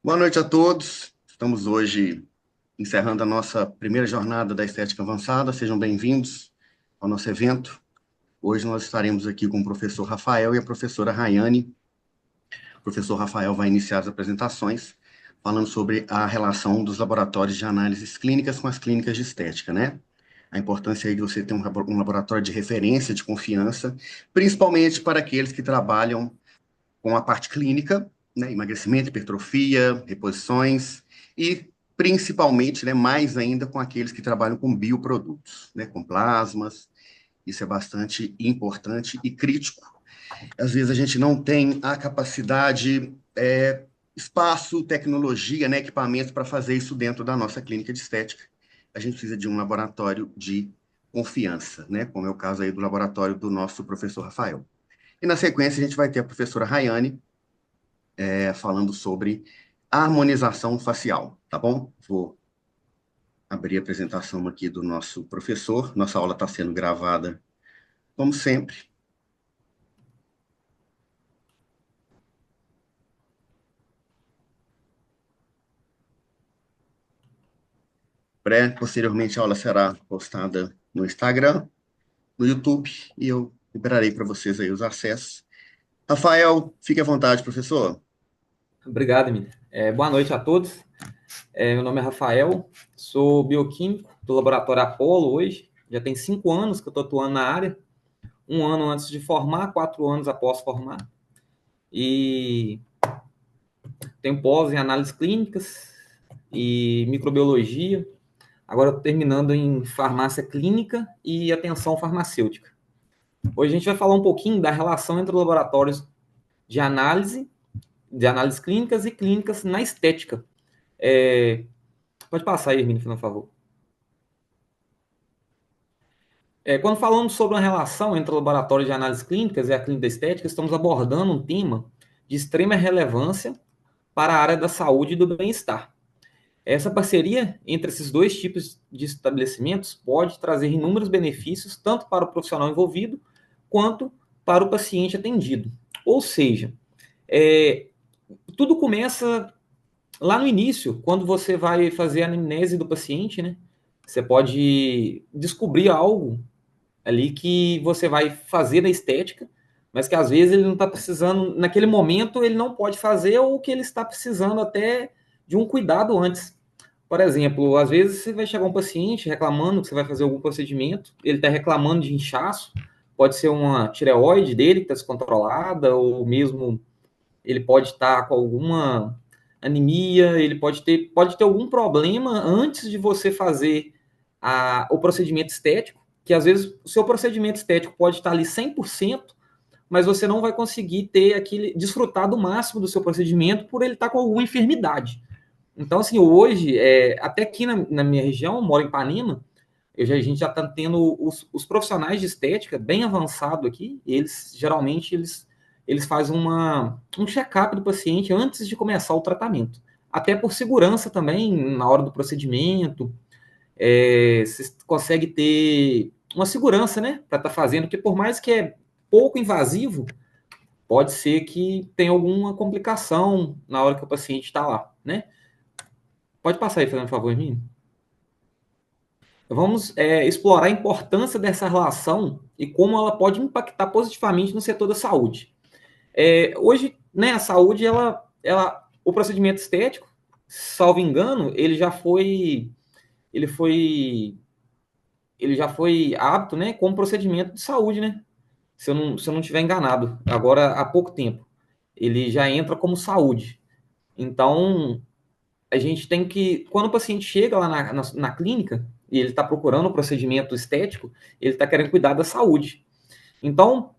Boa noite a todos. Estamos hoje encerrando a nossa primeira jornada da Estética Avançada. Sejam bem-vindos ao nosso evento. Hoje nós estaremos aqui com o professor Rafael e a professora Rayane. O professor Rafael vai iniciar as apresentações falando sobre a relação dos laboratórios de análises clínicas com as clínicas de estética, né? A importância aí de você ter um laboratório de referência, de confiança, principalmente para aqueles que trabalham com a parte clínica, né, emagrecimento, hipertrofia, reposições, e principalmente, né, mais ainda com aqueles que trabalham com bioprodutos, né, com plasmas. Isso é bastante importante e crítico. Às vezes a gente não tem a capacidade, espaço, tecnologia, né, equipamento para fazer isso dentro da nossa clínica de estética. A gente precisa de um laboratório de confiança, né, como é o caso aí do laboratório do nosso professor Rafael. E na sequência a gente vai ter a professora Rayane, falando sobre harmonização facial, tá bom? Vou abrir a apresentação aqui do nosso professor. Nossa aula está sendo gravada, como sempre. Posteriormente, a aula será postada no Instagram, no YouTube, e eu liberarei para vocês aí os acessos. Rafael, fique à vontade, professor. Obrigado, Emília. Boa noite a todos. Meu nome é Rafael, sou bioquímico do Laboratório Apollo hoje. Já tem 5 anos que eu estou atuando na área. 1 ano antes de formar, 4 anos após formar. E tenho pós em análises clínicas e microbiologia. Agora estou terminando em farmácia clínica e atenção farmacêutica. Hoje a gente vai falar um pouquinho da relação entre laboratórios de análises clínicas e clínicas na estética. É, Pode passar aí, Hermínio, por favor. Quando falamos sobre uma relação entre o laboratório de análises clínicas e a clínica estética, estamos abordando um tema de extrema relevância para a área da saúde e do bem-estar. Essa parceria entre esses dois tipos de estabelecimentos pode trazer inúmeros benefícios, tanto para o profissional envolvido, quanto para o paciente atendido. Ou seja, é, tudo começa lá no início, quando você vai fazer a anamnese do paciente, né? Você pode descobrir algo ali que você vai fazer da estética, mas que às vezes ele não está precisando, naquele momento ele não pode fazer, ou que ele está precisando até de um cuidado antes. Por exemplo, às vezes você vai chegar um paciente reclamando que você vai fazer algum procedimento, ele está reclamando de inchaço, pode ser uma tireoide dele que está descontrolada, ou mesmo ele pode estar com alguma anemia, ele pode ter algum problema antes de você fazer o procedimento estético, que às vezes o seu procedimento estético pode estar ali 100%, mas você não vai conseguir ter aquele, desfrutar do máximo do seu procedimento por ele estar com alguma enfermidade. Então, assim, hoje, até aqui na minha região, eu moro em Ipanema, a gente já está tendo os profissionais de estética bem avançado aqui, e eles geralmente eles fazem um check-up do paciente antes de começar o tratamento. Até por segurança também, na hora do procedimento, você consegue ter uma segurança, né, para estar fazendo, porque por mais que é pouco invasivo, pode ser que tenha alguma complicação na hora que o paciente está lá, né? Pode passar aí, fazendo um favor, mim. Vamos explorar a importância dessa relação e como ela pode impactar positivamente no setor da saúde. Hoje, né, a saúde, o procedimento estético, salvo engano, ele foi, ele já foi apto, né, como procedimento de saúde, né? Se eu não estiver enganado, agora há pouco tempo, ele já entra como saúde. Então, a gente tem que, quando o paciente chega lá na clínica e ele está procurando um procedimento estético, ele está querendo cuidar da saúde. Então,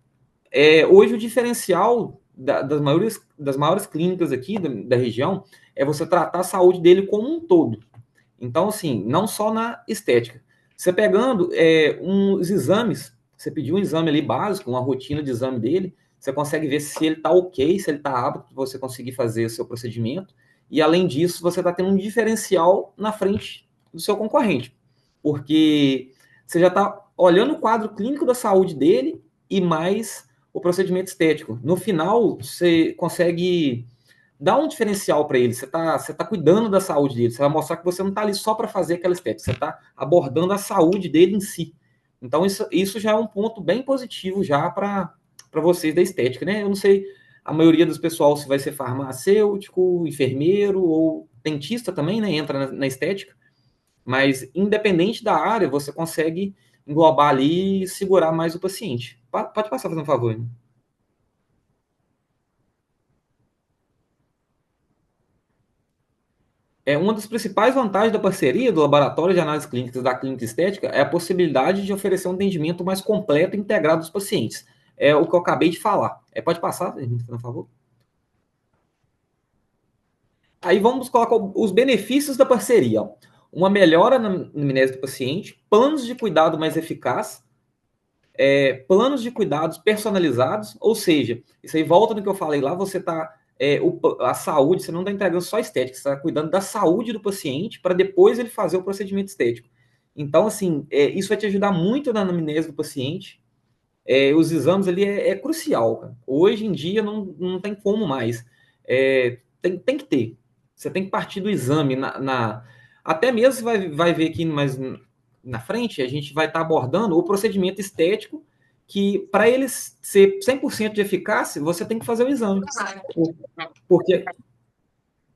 hoje o diferencial das maiores clínicas aqui da região é você tratar a saúde dele como um todo. Então, assim, não só na estética. Você pegando uns exames, você pediu um exame ali básico, uma rotina de exame dele, você consegue ver se ele está ok, se ele está apto para você conseguir fazer o seu procedimento. E, além disso, você está tendo um diferencial na frente do seu concorrente. Porque você já está olhando o quadro clínico da saúde dele e mais o procedimento estético. No final, você consegue dá um diferencial para ele. Você tá cuidando da saúde dele. Você vai mostrar que você não está ali só para fazer aquela estética. Você está abordando a saúde dele em si. Então, isso já é um ponto bem positivo já para vocês da estética, né? Eu não sei a maioria dos pessoal se vai ser farmacêutico, enfermeiro ou dentista também, né? Entra na estética. Mas, independente da área, você consegue englobar ali e segurar mais o paciente. Pode passar, fazendo um favor. Né? Uma das principais vantagens da parceria do laboratório de análises clínicas da clínica estética é a possibilidade de oferecer um atendimento mais completo e integrado dos pacientes. É o que eu acabei de falar. Pode passar, por favor? Aí vamos colocar os benefícios da parceria. Ó. Uma melhora na amnésia do paciente, planos de cuidado mais eficaz, planos de cuidados personalizados, ou seja, isso aí volta no que eu falei lá, você está a saúde, você não está entregando só estética, você está cuidando da saúde do paciente para depois ele fazer o procedimento estético. Então, assim, isso vai te ajudar muito na anamnese do paciente. Os exames ali é crucial. Cara. Hoje em dia não tem como mais. Tem que ter. Você tem que partir do exame. Até mesmo você vai ver aqui mais na frente, a gente vai estar abordando o procedimento estético que, para ele ser 100% de eficácia, você tem que fazer o exame. Porque,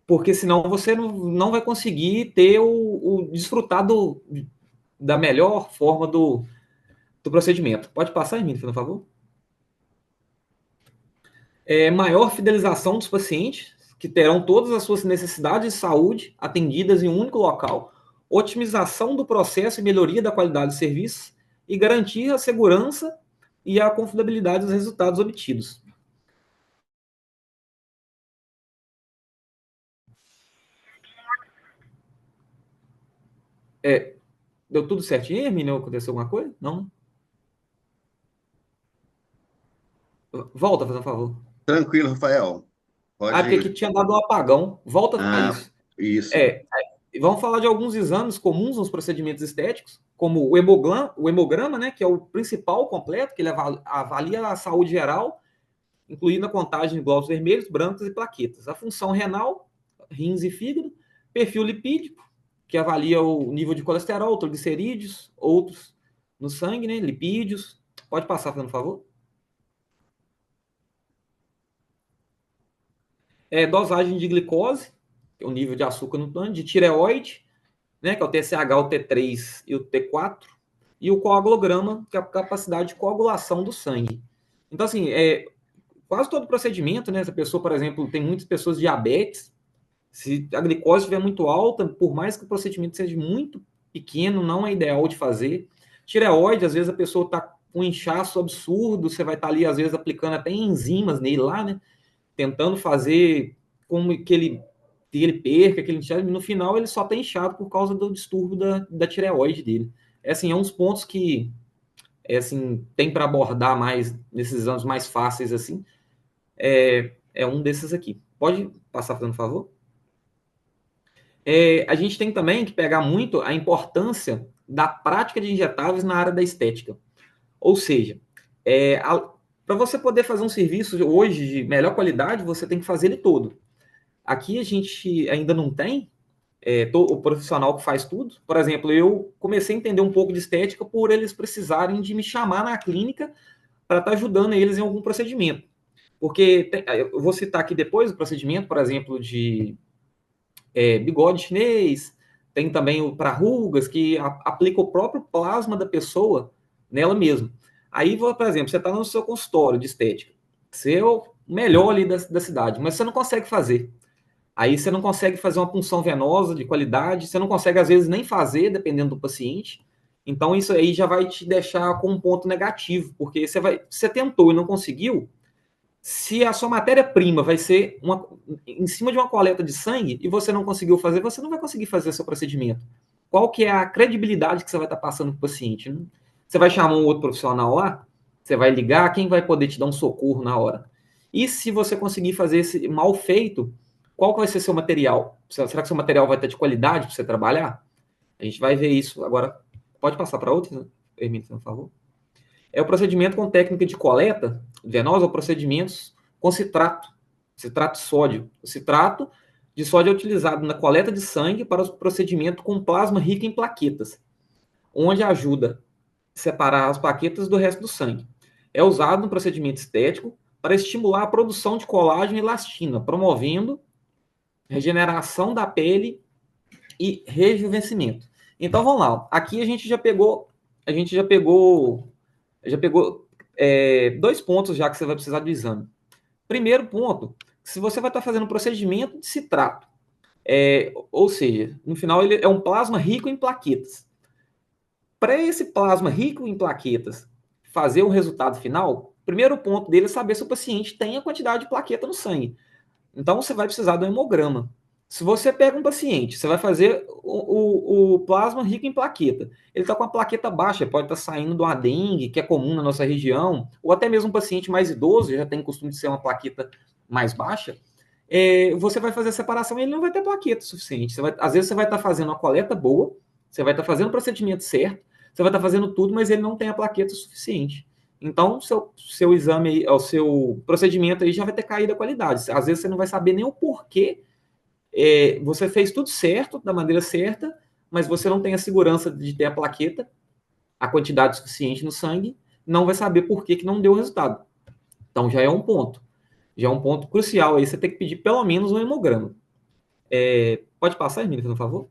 porque senão você não vai conseguir ter o desfrutar da melhor forma do procedimento. Pode passar, Hermínio, por favor? Maior fidelização dos pacientes, que terão todas as suas necessidades de saúde atendidas em um único local, otimização do processo e melhoria da qualidade de serviço e garantir a segurança e a confiabilidade dos resultados obtidos. Deu tudo certinho, Hermínio? Aconteceu alguma coisa? Não? Volta, fazendo um favor. Tranquilo, Rafael. Porque aqui Pode. tinha dado um apagão. Volta a Ah, isso. isso. Vamos falar de alguns exames comuns nos procedimentos estéticos, como o hemograma, né, que é o principal completo, que ele avalia a saúde geral, incluindo a contagem de glóbulos vermelhos, brancos e plaquetas. A função renal, rins e fígado, perfil lipídico, que avalia o nível de colesterol, triglicerídeos, outros no sangue, né, lipídios. Pode passar, por favor. Dosagem de glicose, que é o nível de açúcar no sangue, de tireoide, né, que é o TSH, o T3 e o T4, e o coagulograma, que é a capacidade de coagulação do sangue. Então, assim, quase todo procedimento, né, se a pessoa, por exemplo, tem muitas pessoas diabetes, se a glicose estiver muito alta, por mais que o procedimento seja muito pequeno, não é ideal de fazer. Tireoide, às vezes a pessoa está com um inchaço absurdo, você vai estar ali, às vezes, aplicando até enzimas nele lá, né, tentando fazer como que ele perca, que ele inchado, e no final ele só está inchado por causa do distúrbio da tireoide dele. Assim, é uns pontos que assim, tem para abordar mais nesses anos mais fáceis, assim, um desses aqui. Pode passar, fazendo favor? A gente tem também que pegar muito a importância da prática de injetáveis na área da estética. Ou seja, para você poder fazer um serviço hoje de melhor qualidade, você tem que fazer ele todo. Aqui a gente ainda não tem o profissional que faz tudo. Por exemplo, eu comecei a entender um pouco de estética por eles precisarem de me chamar na clínica para estar ajudando eles em algum procedimento. Porque eu vou citar aqui depois o procedimento, por exemplo, de bigode chinês, tem também o para rugas, que aplica o próprio plasma da pessoa nela mesma. Aí, por exemplo, você está no seu consultório de estética, você é o melhor ali da cidade, mas você não consegue fazer. Aí você não consegue fazer uma punção venosa de qualidade, você não consegue, às vezes, nem fazer, dependendo do paciente. Então, isso aí já vai te deixar com um ponto negativo, porque você tentou e não conseguiu. Se a sua matéria-prima vai ser em cima de uma coleta de sangue e você não conseguiu fazer, você não vai conseguir fazer seu procedimento. Qual que é a credibilidade que você vai estar passando para o paciente? Né? Você vai chamar um outro profissional lá? Você vai ligar? Quem vai poder te dar um socorro na hora? E se você conseguir fazer esse mal feito, qual que vai ser seu material? Será que seu material vai ter de qualidade para você trabalhar? A gente vai ver isso. Agora, pode passar para outro, né? Permita, por favor. O procedimento com técnica de coleta venosa ou procedimentos com citrato. citrato de sódio. O citrato de sódio é utilizado na coleta de sangue para o procedimento com plasma rico em plaquetas, onde ajuda a separar as plaquetas do resto do sangue. É usado no procedimento estético para estimular a produção de colágeno e elastina, promovendo regeneração da pele e rejuvenescimento. Então vamos lá. Aqui a gente já pegou 2 pontos já que você vai precisar do exame. Primeiro ponto, se você vai estar fazendo um procedimento de citrato, ou seja, no final ele é um plasma rico em plaquetas. Para esse plasma rico em plaquetas fazer o resultado final, o primeiro ponto dele é saber se o paciente tem a quantidade de plaqueta no sangue. Então você vai precisar do hemograma. Se você pega um paciente, você vai fazer o plasma rico em plaqueta. Ele está com a plaqueta baixa, pode estar saindo de uma dengue, que é comum na nossa região, ou até mesmo um paciente mais idoso, já tem costume de ser uma plaqueta mais baixa. Você vai fazer a separação e ele não vai ter plaqueta suficiente. Às vezes você vai estar fazendo uma coleta boa, você vai estar fazendo o procedimento certo, você vai estar fazendo tudo, mas ele não tem a plaqueta suficiente. Então, seu exame, o seu procedimento aí já vai ter caído a qualidade. Às vezes você não vai saber nem o porquê. Você fez tudo certo, da maneira certa, mas você não tem a segurança de ter a plaqueta, a quantidade suficiente no sangue, não vai saber por que não deu o resultado. Então, já é um ponto. Já é um ponto crucial aí, você tem que pedir pelo menos um hemograma. Pode passar, Hermínio, por favor?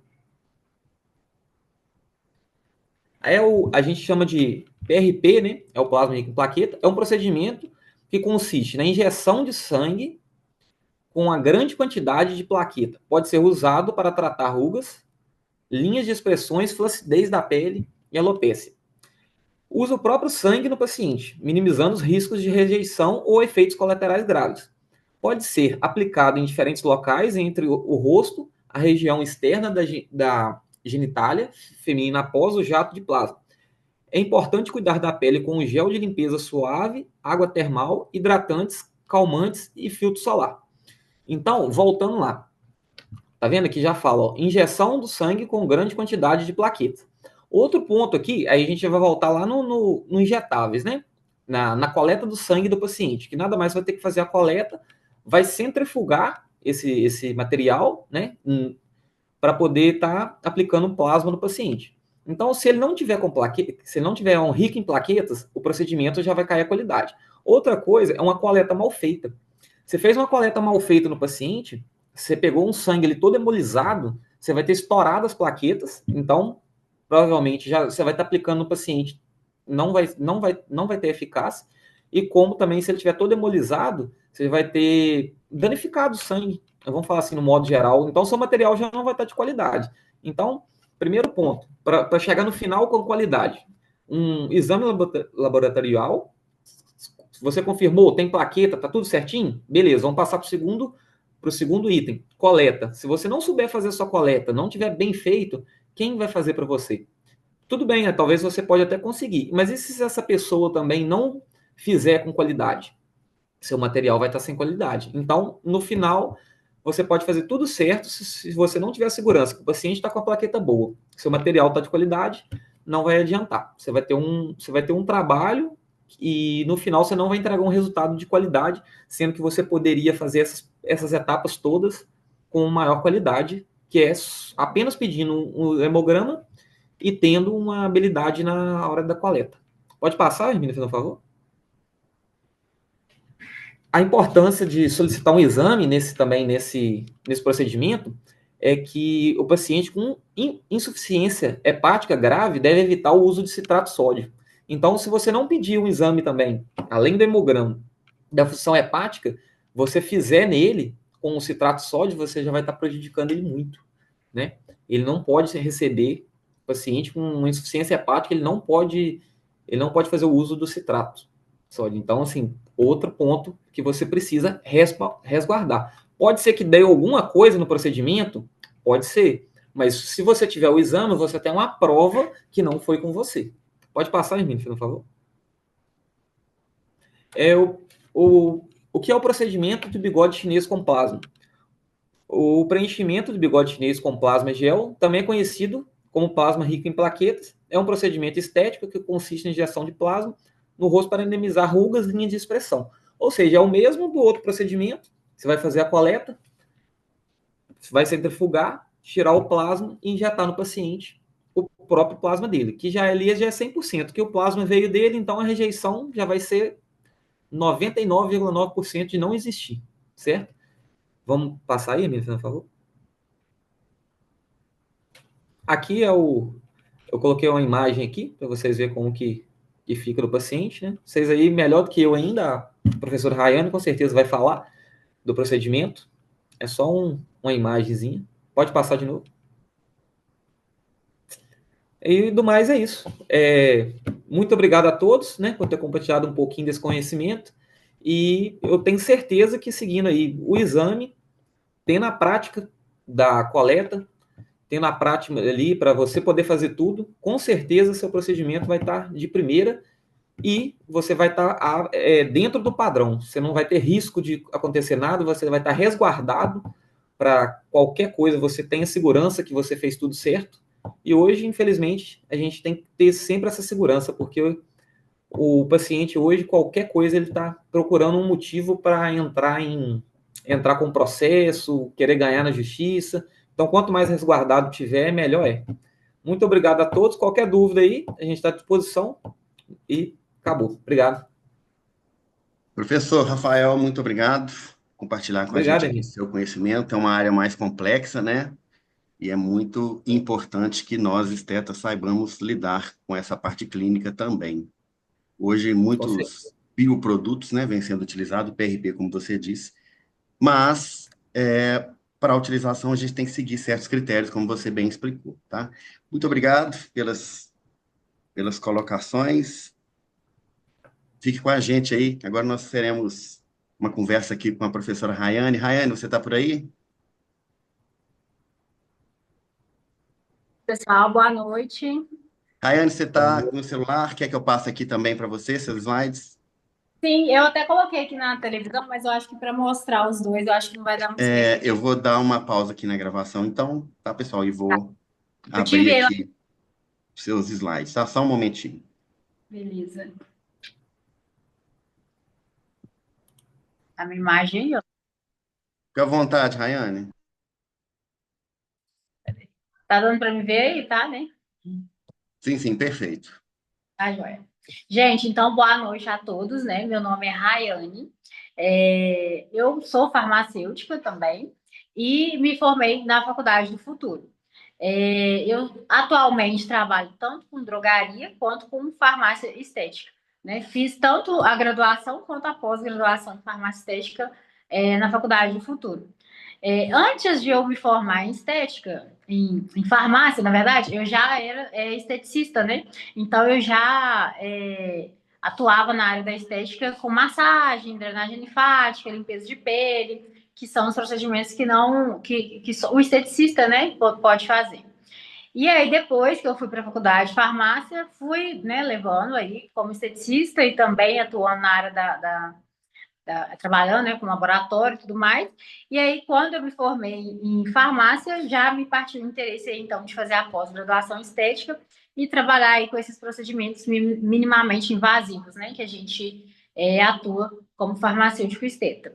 A gente chama de PRP, né? É o plasma rico em plaqueta. É um procedimento que consiste na injeção de sangue com uma grande quantidade de plaqueta. Pode ser usado para tratar rugas, linhas de expressões, flacidez da pele e alopécia. Usa o próprio sangue no paciente, minimizando os riscos de rejeição ou efeitos colaterais graves. Pode ser aplicado em diferentes locais, entre o rosto, a região externa da genitália feminina após o jato de plasma. É importante cuidar da pele com um gel de limpeza suave, água termal, hidratantes, calmantes e filtro solar. Então, voltando lá. Tá vendo aqui já fala, ó, injeção do sangue com grande quantidade de plaquetas. Outro ponto aqui, aí a gente vai voltar lá no injetáveis, né? Na coleta do sangue do paciente, que nada mais vai ter que fazer a coleta, vai centrifugar esse material, né? Para poder estar aplicando plasma no paciente. Então, se ele não tiver com plaqueta, se ele não tiver um rico em plaquetas, o procedimento já vai cair a qualidade. Outra coisa é uma coleta mal feita. Você fez uma coleta mal feita no paciente, você pegou um sangue ele todo hemolizado, você vai ter estourado as plaquetas, então provavelmente já você vai estar aplicando no paciente, não vai ter eficácia, e como também se ele estiver todo hemolizado, você vai ter danificado o sangue, vamos falar assim no modo geral, então seu material já não vai estar de qualidade. Então, primeiro ponto, para chegar no final com qualidade, um exame laboratorial, você confirmou, tem plaqueta, tá tudo certinho? Beleza, vamos passar para o segundo item, coleta. Se você não souber fazer a sua coleta, não tiver bem feito, quem vai fazer para você? Tudo bem, né? Talvez você pode até conseguir, mas e se essa pessoa também não fizer com qualidade? Seu material vai estar sem qualidade. Então, no final, você pode fazer tudo certo se você não tiver segurança que o paciente está com a plaqueta boa, seu material está de qualidade, não vai adiantar. Você vai ter um trabalho e no final você não vai entregar um resultado de qualidade, sendo que você poderia fazer essas etapas todas com maior qualidade, que é apenas pedindo um hemograma e tendo uma habilidade na hora da coleta. Pode passar, Hermínio, por favor? A importância de solicitar um exame nesse procedimento é que o paciente com insuficiência hepática grave deve evitar o uso de citrato de sódio. Então, se você não pedir um exame também, além do hemograma, da função hepática, você fizer nele com o citrato de sódio, você já vai estar prejudicando ele muito, né? Ele não pode receber, o paciente com insuficiência hepática, ele não pode fazer o uso do citrato de sódio. Então, assim, outro ponto que você precisa resguardar. Pode ser que dê alguma coisa no procedimento? Pode ser. Mas se você tiver o exame, você tem uma prova que não foi com você. Pode passar, Hermínio, por favor. O que é o procedimento de bigode chinês com plasma? O preenchimento de bigode chinês com plasma gel também é conhecido como plasma rico em plaquetas. É um procedimento estético que consiste em injeção de plasma no rosto para minimizar rugas, linhas de expressão. Ou seja, é o mesmo do outro procedimento, Você vai fazer a coleta, vai centrifugar, tirar o plasma e injetar no paciente o próprio plasma dele, que já ali já é 100%, que o plasma veio dele, então a rejeição já vai ser 99,9% de não existir, certo? Vamos passar aí, Emília, por favor? Aqui é o... Eu coloquei uma imagem aqui para vocês verem como que fica do paciente, né? Vocês aí, melhor do que eu ainda, a professora Rayane com certeza vai falar do procedimento. É só uma imagenzinha. Pode passar de novo. E do mais é isso. Muito obrigado a todos, né, por ter compartilhado um pouquinho desse conhecimento. E eu tenho certeza que seguindo aí o exame, tendo a prática da coleta, tendo a prática ali para você poder fazer tudo, com certeza seu procedimento vai estar de primeira e você vai estar dentro do padrão. Você não vai ter risco de acontecer nada, você vai estar resguardado para qualquer coisa, você tenha segurança que você fez tudo certo. E hoje, infelizmente, a gente tem que ter sempre essa segurança, porque o paciente hoje, qualquer coisa, ele está procurando um motivo para entrar com processo, querer ganhar na justiça. Então, quanto mais resguardado tiver, melhor é. Muito obrigado a todos. Qualquer dúvida aí, a gente está à disposição e acabou. Obrigado. Professor Rafael, muito obrigado por compartilhar com a Obrigado, gente aqui Emílio. seu conhecimento. É uma área mais complexa, né? E é muito importante que nós, estetas, saibamos lidar com essa parte clínica também. Hoje, Com certeza. muitos bioprodutos, né, vêm sendo utilizados, PRP, como você disse, mas para a utilização a gente tem que seguir certos critérios, como você bem explicou, tá? Muito obrigado pelas colocações. Fique com a gente aí. Agora nós teremos uma conversa aqui com a professora Rayane. Rayane, você está por aí? Pessoal, boa noite. Rayane, você está no celular? Quer que eu passe aqui também para você, seus slides? Sim, eu até coloquei aqui na televisão, mas eu acho que para mostrar os dois, eu acho que não vai dar muito certo. Eu vou dar uma pausa aqui na gravação, então, tá, pessoal? E vou Eu te abrir enviei lá. aqui seus slides, tá? Só um momentinho. Beleza. A minha imagem, ó. Fique à vontade, Rayane. Tá dando para me ver aí, tá, né? Sim, sim, perfeito. Tá, joia. Gente, então, boa noite a todos, né? Meu nome é Rayane. Eu sou farmacêutica também e me formei na Faculdade do Futuro. Eu atualmente trabalho tanto com drogaria quanto com farmácia estética, né? Fiz tanto a graduação quanto a pós-graduação em farmácia estética, na Faculdade do Futuro. Antes de eu me formar em estética, em farmácia, na verdade, eu já era esteticista, né? Então eu já atuava na área da estética com massagem, drenagem linfática, limpeza de pele, que são os procedimentos que só o esteticista, né, pode fazer. E aí, depois que eu fui para a faculdade de farmácia, fui, né, levando aí como esteticista e também atuando na área trabalhando, né, com laboratório e tudo mais. E aí, quando eu me formei em farmácia, já me partiu o interesse aí, então, de fazer a pós-graduação em estética e trabalhar aí com esses procedimentos minimamente invasivos, né, que a gente atua como farmacêutico esteta.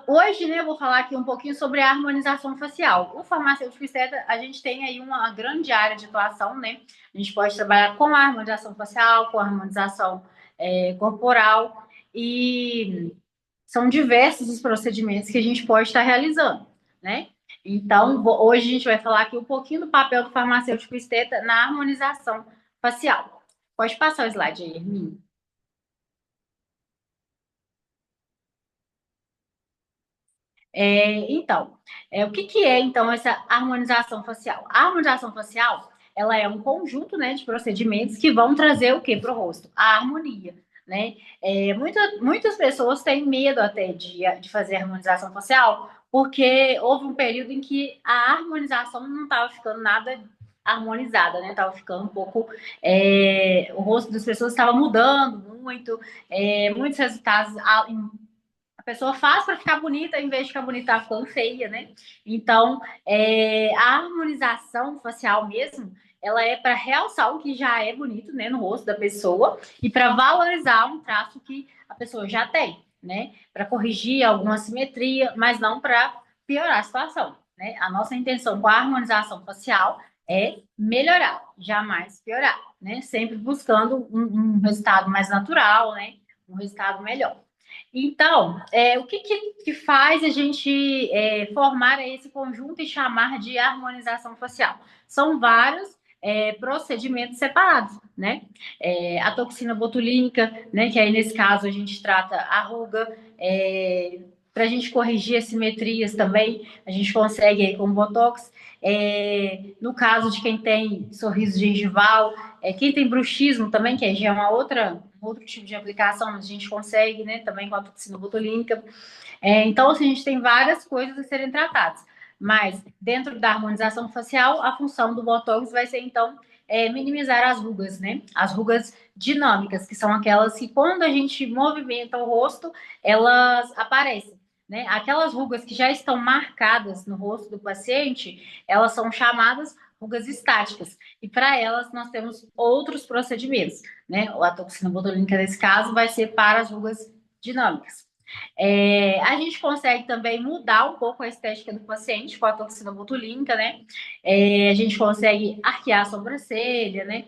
Hoje, né, eu vou falar aqui um pouquinho sobre a harmonização facial. O farmacêutico esteta, a gente tem aí uma grande área de atuação, né? A gente pode trabalhar com a harmonização facial, com a harmonização corporal, e são diversos os procedimentos que a gente pode estar realizando, né? Então, hoje a gente vai falar aqui um pouquinho do papel do farmacêutico esteta na harmonização facial. Pode passar o slide aí, Hermínio. Então, o que é, então, essa harmonização facial? A harmonização facial, ela é um conjunto, né, de procedimentos que vão trazer o que para o rosto? A harmonia, né? Muitas pessoas têm medo até de fazer harmonização facial, porque houve um período em que a harmonização não estava ficando nada harmonizada, né? Estava ficando um pouco... o rosto das pessoas estava mudando muito, muitos resultados... A pessoa faz para ficar bonita, em vez de ficar bonita, tá ficando feia, né? Então, a harmonização facial mesmo, ela é para realçar o que já é bonito, né, no rosto da pessoa e para valorizar um traço que a pessoa já tem. né? Para corrigir alguma assimetria, mas não para piorar a situação, né? A nossa intenção com a harmonização facial é melhorar, jamais piorar, né? Sempre buscando um resultado mais natural, né? Um resultado melhor. Então, o que faz a gente formar esse conjunto e chamar de harmonização facial? São vários procedimentos separados, né? A toxina botulínica, né? Que aí nesse caso a gente trata a ruga, para a gente corrigir assimetrias também, a gente consegue aí com botox. No caso de quem tem sorriso gengival, quem tem bruxismo também, que já é um outro tipo de aplicação, a gente consegue, né, também com a toxina botulínica. Então, assim, a gente tem várias coisas a serem tratadas. Mas, dentro da harmonização facial, a função do Botox vai ser, então, minimizar as rugas, né? As rugas dinâmicas, que são aquelas que, quando a gente movimenta o rosto, elas aparecem, né? Aquelas rugas que já estão marcadas no rosto do paciente, elas são chamadas rugas estáticas. E para elas, nós temos outros procedimentos, né? A toxina botulínica, nesse caso, vai ser para as rugas dinâmicas. A gente consegue também mudar um pouco a estética do paciente com a toxina botulínica, né? A gente consegue arquear a sobrancelha, né?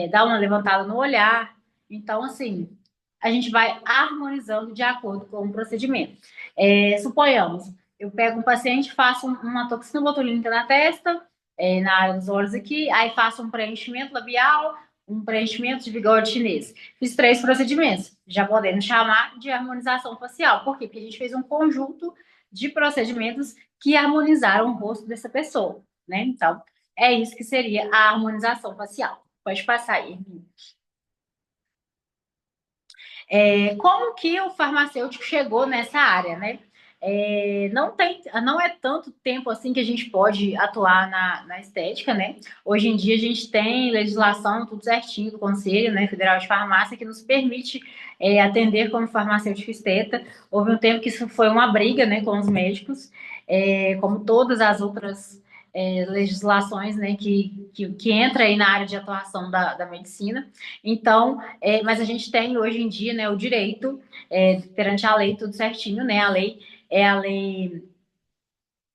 Dar uma levantada no olhar. Então, assim, a gente vai harmonizando de acordo com o procedimento. Suponhamos, eu pego um paciente, faço uma toxina botulínica na testa, na área dos olhos aqui, aí faço um preenchimento labial, um preenchimento de bigode chinês. Fiz 3 procedimentos, já podemos chamar de harmonização facial. Por quê? Porque a gente fez um conjunto de procedimentos que harmonizaram o rosto dessa pessoa, né? Então, é isso que seria a harmonização facial. Pode passar aí. Como que o farmacêutico chegou nessa área, né? Não é tanto tempo assim que a gente pode atuar na estética, né? Hoje em dia a gente tem legislação tudo certinho do Conselho, né, Federal de Farmácia que nos permite atender como farmacêutico esteta. Houve um tempo que isso foi uma briga, né, com os médicos, como todas as outras legislações, né, que entra aí na área de atuação da medicina. Então, mas a gente tem hoje em dia, né, o direito perante a lei tudo certinho, né? A lei é a lei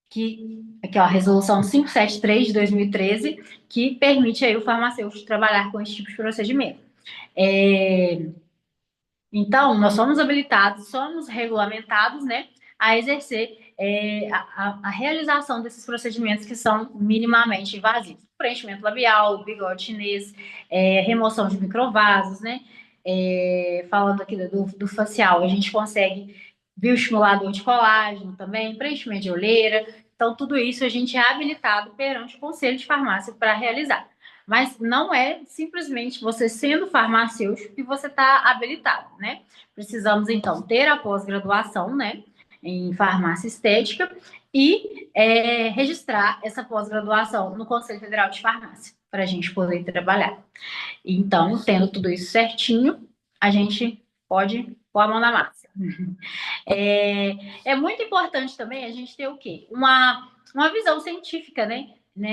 aqui, ó, a resolução 573 de 2013, que permite aí o farmacêutico trabalhar com esse tipo de procedimento. Então, nós somos habilitados, somos regulamentados, né, a exercer a realização desses procedimentos que são minimamente invasivos. Preenchimento labial, bigode chinês, remoção de microvasos, né? Falando aqui do facial, a gente consegue bioestimulador de colágeno também, preenchimento de olheira. Então, tudo isso a gente é habilitado perante o Conselho de Farmácia para realizar. Mas não é simplesmente você sendo farmacêutico que você está habilitado, né? Precisamos, então, ter a pós-graduação, né, em farmácia estética e registrar essa pós-graduação no Conselho Federal de Farmácia, para a gente poder trabalhar. Então, tendo tudo isso certinho, a gente pode pôr a mão na massa. É muito importante também a gente ter o quê? Uma visão científica, né?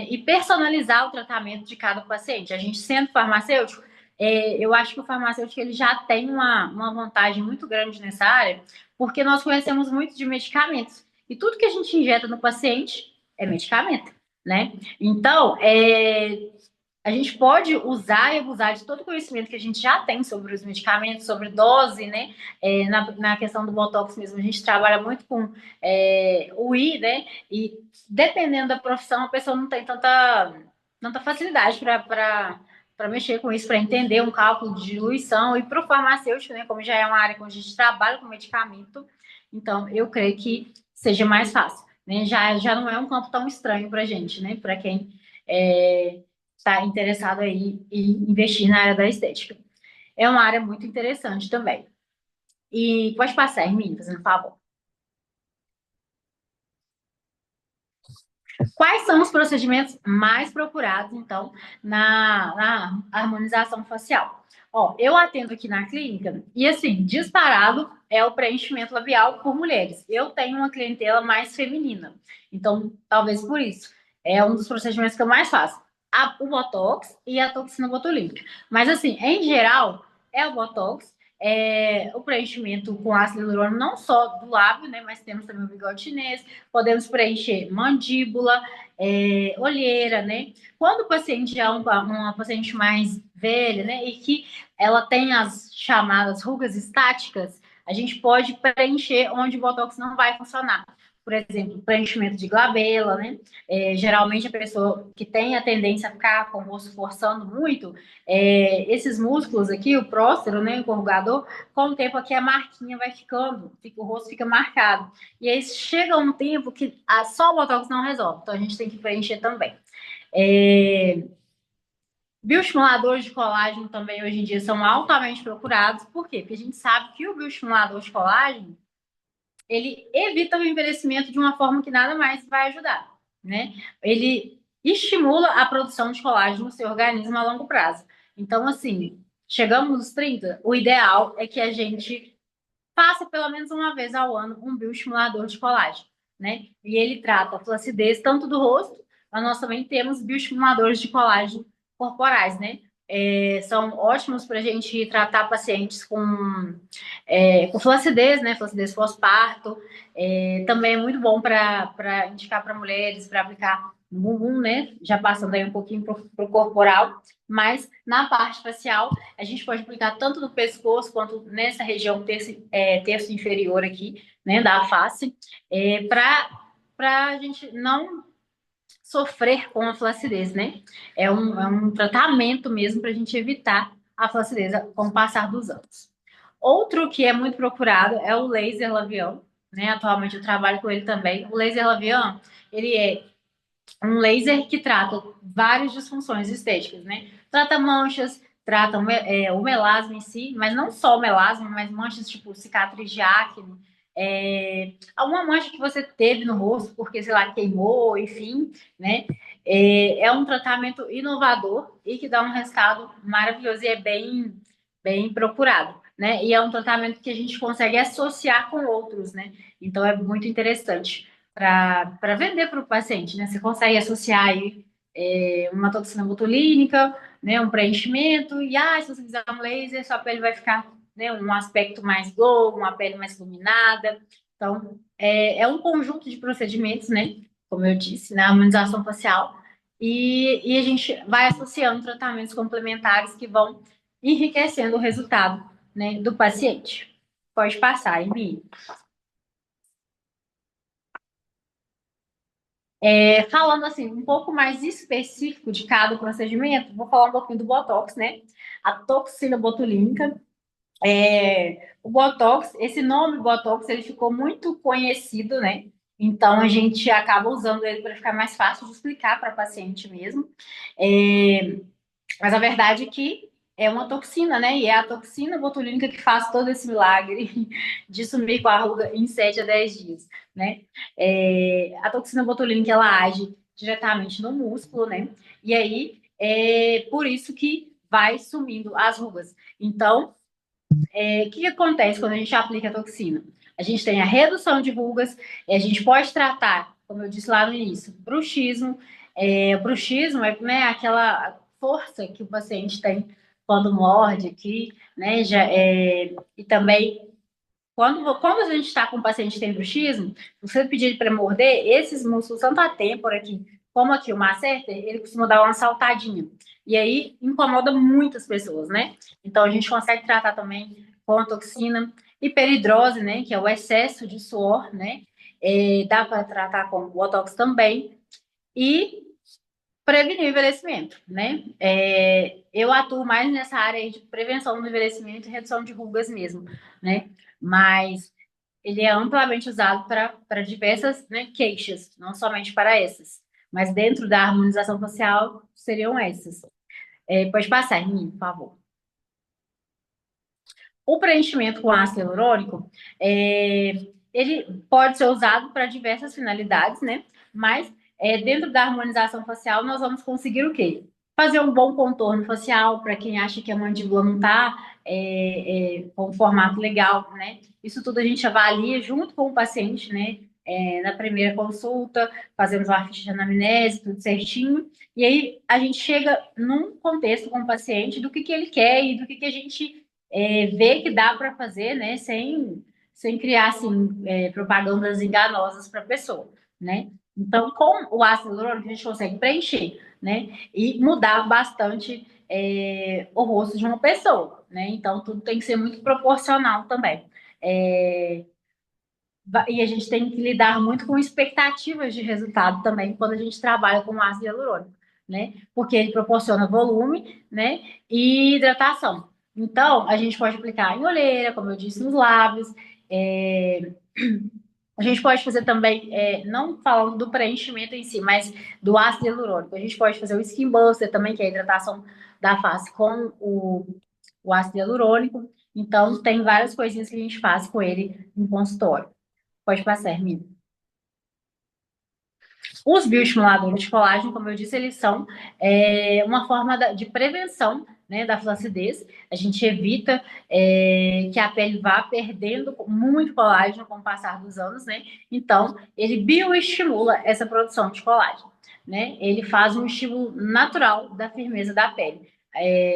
E personalizar o tratamento de cada paciente. A gente sendo farmacêutico, eu acho que o farmacêutico ele já tem uma vantagem muito grande nessa área, porque nós conhecemos muito de medicamentos. E tudo que a gente injeta no paciente é medicamento, né? Então, a gente pode usar e abusar de todo o conhecimento que a gente já tem sobre os medicamentos, sobre dose, né? Na questão do Botox mesmo, a gente trabalha muito com o I, né? E dependendo da profissão, a pessoa não tem tanta facilidade para mexer com isso, para entender um cálculo de diluição. E para o farmacêutico, né? Como já é uma área que a gente trabalha com medicamento, então eu creio que seja mais fácil, né? Já não é um campo tão estranho para a gente, né? Para quem está interessado aí em investir na área da estética. É uma área muito interessante também. E pode passar, Hermínio, fazendo favor. Quais são os procedimentos mais procurados, então, na harmonização facial? Eu atendo aqui na clínica e, assim, disparado é o preenchimento labial por mulheres. Eu tenho uma clientela mais feminina, então, talvez por isso. É um dos procedimentos que eu mais faço. O Botox e a toxina botulínica. Mas, assim, em geral, é o Botox o preenchimento com ácido hialurônico, não só do lábio, né, mas temos também o bigode chinês, podemos preencher mandíbula, olheira, né? Quando o paciente é uma paciente mais velha, né, e que ela tem as chamadas rugas estáticas, a gente pode preencher onde o Botox não vai funcionar. Por exemplo, preenchimento de glabela, né? Geralmente a pessoa que tem a tendência a ficar com o rosto forçando muito, esses músculos aqui, o próstero, né, o encorrugador, com o tempo aqui a marquinha vai ficando, o rosto fica marcado. E aí chega um tempo que só o Botox não resolve, então a gente tem que preencher também. Bioestimuladores de colágeno também hoje em dia são altamente procurados. Por quê? Porque a gente sabe que o bioestimulador de colágeno ele evita o envelhecimento de uma forma que nada mais vai ajudar, né? Ele estimula a produção de colágeno no seu organismo a longo prazo. Então, assim, chegamos nos 30, o ideal é que a gente faça pelo menos uma vez ao ano um bioestimulador de colágeno, né? E ele trata a flacidez tanto do rosto, mas nós também temos bioestimuladores de colágeno corporais, né? São ótimos para a gente tratar pacientes com flacidez, né? Flacidez pós-parto. Também é muito bom para indicar para mulheres, para aplicar no bumbum, né? Já passando aí um pouquinho para o corporal. Mas na parte facial, a gente pode aplicar tanto no pescoço quanto nessa região terço inferior aqui, né? Da face, para a gente não sofrer com a flacidez, né? É um tratamento mesmo para a gente evitar a flacidez com o passar dos anos. Outro que é muito procurado é o laser labial, né? Atualmente eu trabalho com ele também. O laser labial, ele é um laser que trata várias disfunções estéticas, né? Trata manchas, trata o melasma em si, mas não só o melasma, mas manchas tipo cicatriz de acne, alguma mancha que você teve no rosto porque, sei lá, queimou, enfim, né? É um tratamento inovador e que dá um resultado maravilhoso e é bem procurado, né? E é um tratamento que a gente consegue associar com outros, né? Então é muito interessante para vender para o paciente, né? Você consegue associar aí uma toxina botulínica, né? Um preenchimento, e se você fizer um laser, sua pele vai ficar, né, um aspecto mais glow, uma pele mais iluminada. Então, é um conjunto de procedimentos, né? Como eu disse, na harmonização facial, e a gente vai associando tratamentos complementares que vão enriquecendo o resultado, né, do paciente. Pode passar, Emílio. Falando assim, um pouco mais específico de cada procedimento, vou falar um pouquinho do Botox, né? A toxina botulínica. O Botox, esse nome Botox, ele ficou muito conhecido, né? Então a gente acaba usando ele para ficar mais fácil de explicar para paciente mesmo. Mas a verdade é que é uma toxina, né? E é a toxina botulínica que faz todo esse milagre de sumir com a ruga em 7 a 10 dias, né? A toxina botulínica, ela age diretamente no músculo, né? E aí, é por isso que vai sumindo as rugas. Então, o que acontece quando a gente aplica a toxina? A gente tem a redução de rugas, a gente pode tratar, como eu disse lá no início, bruxismo. O bruxismo é, né, aquela força que o paciente tem quando morde aqui, né? E também, quando a gente está com um paciente que tem bruxismo, você pedir para morder, esses músculos, tanto a têmpora aqui, como aqui o masseter, ele costuma dar uma saltadinha. E aí incomoda muitas pessoas, né? Então a gente consegue tratar também com a toxina, hiperidrose, né? Que é o excesso de suor, né? Dá para tratar com botox também. E prevenir o envelhecimento, né? Eu atuo mais nessa área aí de prevenção do envelhecimento e redução de rugas mesmo, né? Mas ele é amplamente usado para diversas, né, queixas, não somente para essas. Mas dentro da harmonização facial seriam essas. Pode passar, Hermínio, por favor. O preenchimento com ácido hialurônico, ele pode ser usado para diversas finalidades, né? Mas dentro da harmonização facial, nós vamos conseguir o quê? Fazer um bom contorno facial para quem acha que a mandíbula não está com um formato legal, né? Isso tudo a gente avalia junto com o paciente, né? Na primeira consulta, fazemos uma ficha de anamnese, tudo certinho. E aí a gente chega num contexto com o paciente do que ele quer e do que a gente ver que dá para fazer, né, sem criar assim, propagandas enganosas para a pessoa, né? Então, com o ácido hialurônico, a gente consegue preencher, né? E mudar bastante o rosto de uma pessoa, né? Então, tudo tem que ser muito proporcional também. É, e a gente tem que lidar muito com expectativas de resultado também quando a gente trabalha com ácido hialurônico, né? Porque ele proporciona volume, né? E hidratação. Então, a gente pode aplicar em olheira, como eu disse, nos lábios. é, A gente pode fazer também, não falando do preenchimento em si, mas do ácido hialurônico. A gente pode fazer o Skin Buster também, que é a hidratação da face com o ácido hialurônico. Então, tem várias coisinhas que a gente faz com ele no consultório. Pode passar, Hermínio. Os bioestimuladores de colágeno, como eu disse, eles são uma forma de prevenção, né, da flacidez. A gente evita que a pele vá perdendo muito colágeno com o passar dos anos, né? Então, ele bioestimula essa produção de colágeno, né? Ele faz um estímulo natural da firmeza da pele.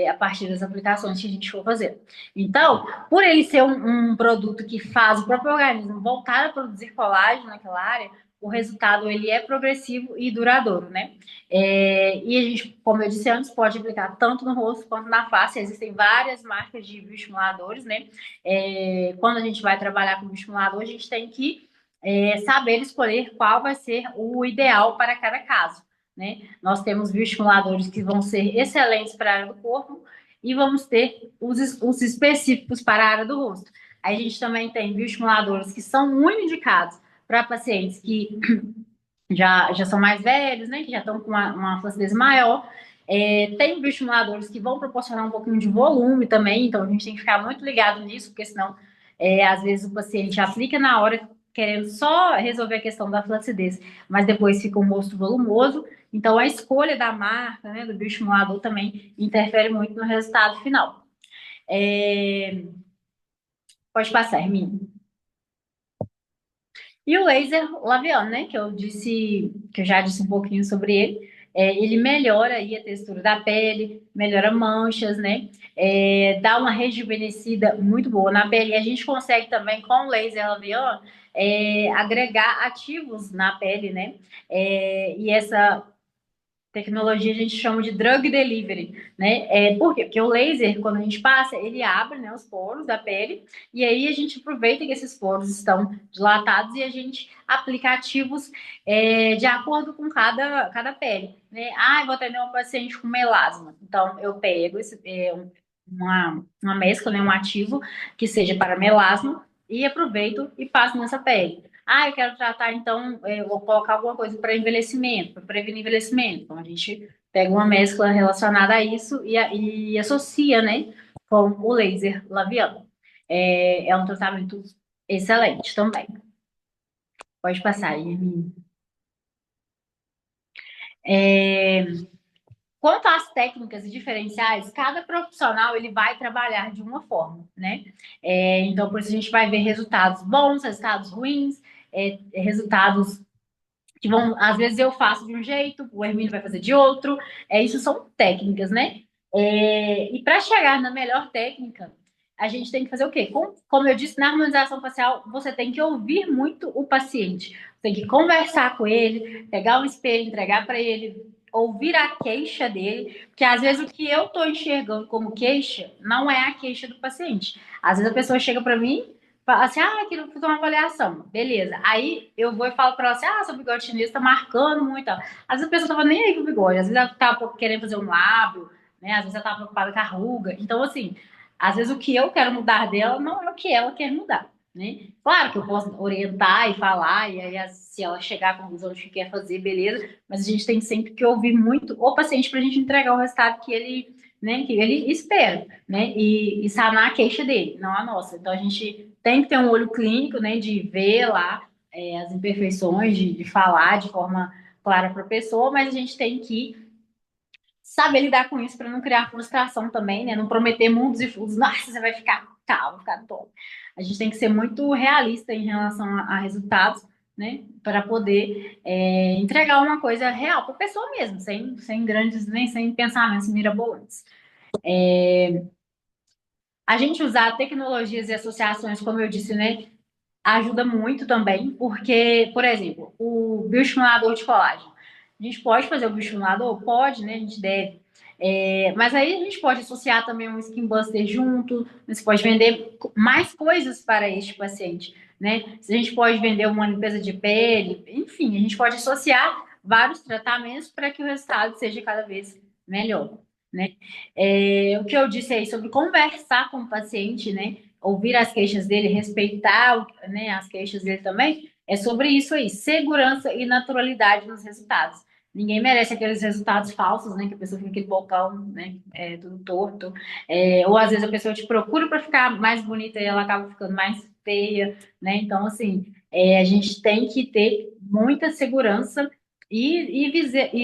A partir das aplicações que a gente for fazer. Então, por ele ser um produto que faz o próprio organismo voltar a produzir colágeno naquela área, o resultado ele é progressivo e duradouro, né? E a gente, como eu disse antes, pode aplicar tanto no rosto quanto na face. Existem várias marcas de bioestimuladores, né? Quando a gente vai trabalhar com bioestimulador, a gente tem que saber escolher qual vai ser o ideal para cada caso, né? Nós temos bioestimuladores que vão ser excelentes para a área do corpo e vamos ter os específicos para a área do rosto. Aí a gente também tem bioestimuladores que são muito indicados para pacientes que já são mais velhos, né, que já estão com uma flacidez maior. Tem bioestimuladores que vão proporcionar um pouquinho de volume também, então a gente tem que ficar muito ligado nisso, porque senão, às vezes, o paciente aplica na hora querendo só resolver a questão da flacidez, mas depois fica um rosto volumoso. Então, a escolha da marca, né, do bioestimulador também interfere muito no resultado final. Pode passar, Hermínio. E o laser labial, né, que eu já disse um pouquinho sobre ele, ele melhora aí a textura da pele, melhora manchas, né, dá uma rejuvenescida muito boa na pele. E a gente consegue também, com o laser labial, agregar ativos na pele, né, e essa tecnologia a gente chama de drug delivery, né? Por quê? Porque o laser, quando a gente passa, ele abre, né, os poros da pele, e aí a gente aproveita que esses poros estão dilatados e a gente aplica ativos de acordo com cada pele, né? Eu vou atender um paciente com melasma, então eu pego uma mescla, né, um ativo que seja para melasma e aproveito e passo nessa pele. Eu quero tratar, então, vou colocar alguma coisa para envelhecimento, para prevenir envelhecimento. Então, a gente pega uma mescla relacionada a isso e associa, né, com o laser labial. É um tratamento excelente também. Pode passar aí, Hermínio. Quanto às técnicas e diferenciais, cada profissional ele vai trabalhar de uma forma, né? Então, por isso a gente vai ver resultados bons, resultados ruins, resultados que vão, às vezes eu faço de um jeito, o Hermínio vai fazer de outro. Isso são técnicas, né? E para chegar na melhor técnica, a gente tem que fazer o quê? Como eu disse, na harmonização facial, você tem que ouvir muito o paciente. Tem que conversar com ele, pegar um espelho, entregar para ele, ouvir a queixa dele, porque às vezes o que eu estou enxergando como queixa não é a queixa do paciente. Às vezes a pessoa chega para mim fala assim, quero fazer uma avaliação. Beleza. Aí eu vou e falo pra ela assim, seu bigode chinês tá marcando muito. Às vezes a pessoa tava nem aí com o bigode, às vezes ela tava querendo fazer um lábio, né? Às vezes ela tava preocupada com a ruga. Então, assim, às vezes o que eu quero mudar dela não é o que ela quer mudar, né? Claro que eu posso orientar e falar, e aí se ela chegar à conclusão de que quer fazer, beleza. Mas a gente tem sempre que ouvir muito o paciente pra gente entregar o resultado que ele, né, que ele espera, né? E sanar a queixa dele, não a nossa. Então a gente tem que ter um olho clínico, né, de ver lá as imperfeições, de falar de forma clara para a pessoa, mas a gente tem que saber lidar com isso para não criar frustração também, né? Não prometer mundos e fundos, nossa, você vai ficar calmo, ficar top. A gente tem que ser muito realista em relação a resultados, né? Para poder entregar uma coisa real para a pessoa mesmo, sem grandes, nem sem pensamentos mirabolantes. A gente usar tecnologias e associações, como eu disse, né, ajuda muito também, porque, por exemplo, o bioestimulador de colágeno. A gente pode fazer o bioestimulador? Pode, né? A gente deve. Mas aí a gente pode associar também um skin buster junto, você pode vender mais coisas para este paciente, né? Se a gente pode vender uma limpeza de pele, enfim, a gente pode associar vários tratamentos para que o resultado seja cada vez melhor, né? O que eu disse aí sobre conversar com o paciente, né? Ouvir as queixas dele, respeitar, né, as queixas dele também, é sobre isso aí, segurança e naturalidade nos resultados. Ninguém merece aqueles resultados falsos, né, que a pessoa fica aquele bocão, né, tudo torto, ou às vezes a pessoa te procura para ficar mais bonita e ela acaba ficando mais feia, né, então assim, a gente tem que ter muita segurança e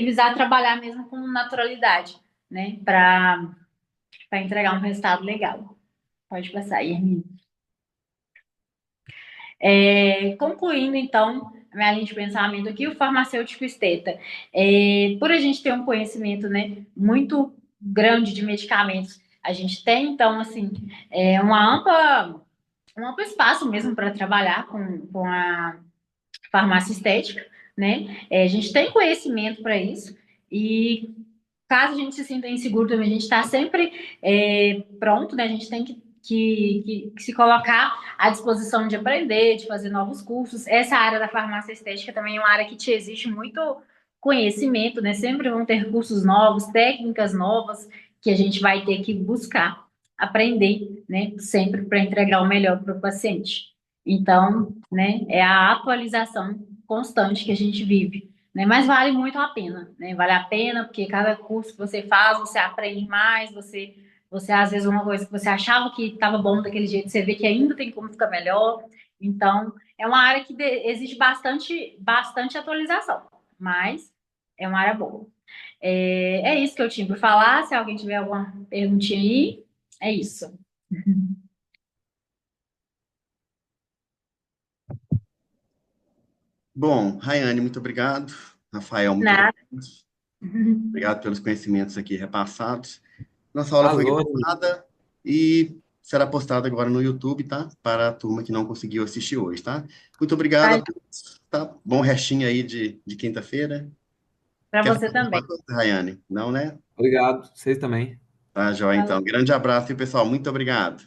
visar trabalhar mesmo com naturalidade, né, para entregar um resultado legal. Pode passar, Irmine. Concluindo, então, a minha linha de pensamento aqui, o farmacêutico esteta. Por a gente ter um conhecimento, né, muito grande de medicamentos, a gente tem, então, assim, um amplo espaço mesmo para trabalhar com a farmácia estética, né? A gente tem conhecimento para isso e caso a gente se sinta inseguro também, a gente está sempre pronto, né? A gente tem que se colocar à disposição de aprender, de fazer novos cursos. Essa área da farmácia estética também é uma área que te exige muito conhecimento, né? Sempre vão ter cursos novos, técnicas novas que a gente vai ter que buscar aprender, né? Sempre para entregar o melhor para o paciente. Então, né? É a atualização constante que a gente vive, né? Mas vale muito a pena, né? Vale a pena porque cada curso que você faz, você aprende mais, você às vezes uma coisa que você achava que estava bom daquele jeito, você vê que ainda tem como ficar melhor. Então, é uma área que exige bastante atualização, mas é uma área boa. É isso que eu tinha para falar. Se alguém tiver alguma perguntinha aí, é isso. Bom, Rayane, muito obrigado. Rafael, muito Nada. obrigado. Obrigado pelos conhecimentos aqui repassados. Nossa aula foi Arrasou, gravada e será postada agora no YouTube, tá? Para a turma que não conseguiu assistir hoje, tá? Muito obrigado a todos, tá? Bom restinho aí de quinta-feira. Para Quer você falar alguma também. coisa, Rayane? Não, né? obrigado. Vocês também. Tá, joia, Falou. então. Grande abraço e pessoal, muito obrigado.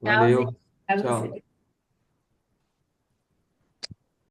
Tchauzinho Valeu. para Tchau. você.